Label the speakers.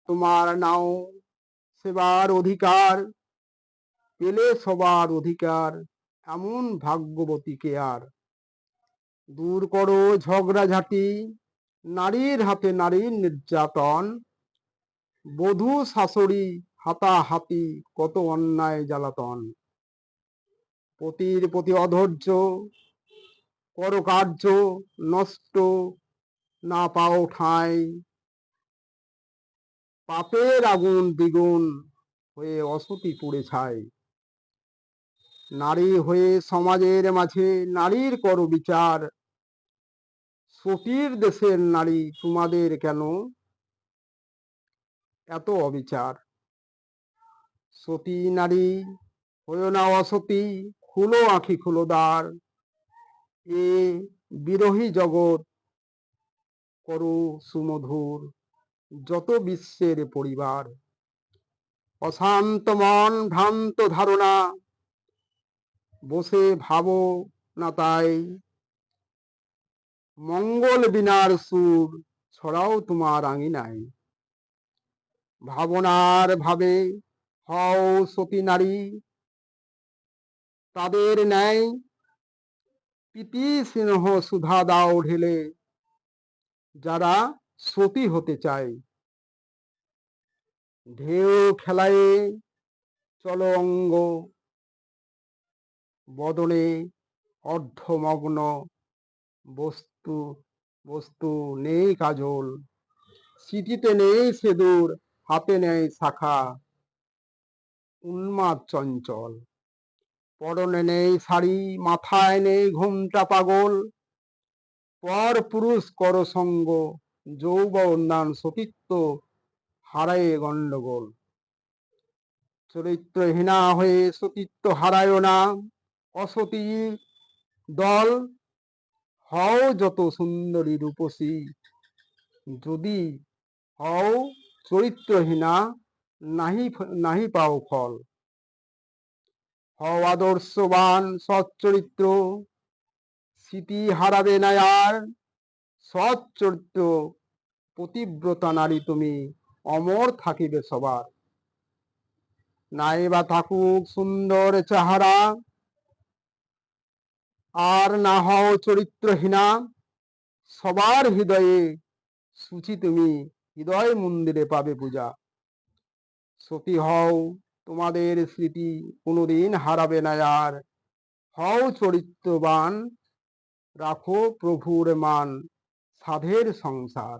Speaker 1: তোমার নাও সেবার অধিকার, পেলে সবার অধিকার, এমন ভাগ্যবতীকে আর। দূর করো ঝগড়াঝাটি, নারীর হাতে নারীর নির্যাতন, বধূ শাশুড়ি হাতাহাতি, কত অন্যায় জ্বালাতন। পতির প্রতি অধৈর্য, করো কার্য নষ্ট, না পাও ঠাঁই। পাপের আগুন দ্বিগুণ হয়ে অসতি পুড়ে ছাই। নারী হয়ে সমাজের মাঝে নারীর করো বিচার, সতীর দেশের নারী তোমাদের কেন এত অবিচার। সতী নারী হয়েও না অসতী, খুলো আঁখি খুলো দ্বার, এ বিরহী জগৎ করো সুমধুর, যত বিশ্বের পরিবার। অশান্ত মন ভ্রান্ত ধারণা, বসে ভাবো না তাই, মঙ্গল বিনার সুর ছড়াও তোমার আঙিনায়। ভাবনার ভাবে হও সতী নারী, তাদের ন্যায় প্রীতি স্নেহ সুধা দাও ঢেলে, যারা সতী হতে চায়। ঢেউ খেলায় চলো অঙ্গ, বদনে অর্ধমগ্ন, বস্তু বস্তু নেই কাজল, স্মৃতিতে নেই সেদুর, হাতে নেই শাখা, উন্মাদ চঞ্চল। পরনে নেই শাড়ি, মাথায় নেই ঘুমটা পাগল, পর পুরুষ কর সঙ্গ, যৌবন সতীত্ব হারায় গন্ডগোল। চরিত্রহীনা হয়ে সতীত্ব হারায় না, অসতী দল হও যত সুন্দরী রূপসী, যদি হও চরিত্রহীনা নাহি নাহি পাও ফল। হও আদর্শবান সৎ চরিত্র, স্মৃতি হারাবে না আর, সৎ চরিত্র পতিব্রতা নারী তুমি, অমর থাকিবে সবার। নাই বা থাকুক সুন্দর চেহারা, আর না হও চরিত্রহীনা, সবার হৃদয়ে সুচি তুমি, হৃদয় মন্দিরে পাবে পূজা। সতী হও, তোমাদের স্মৃতি কোনোদিন হারাবে না আর, হও চরিত্রবান, রাখো প্রভুর মান, সাধের সংসার।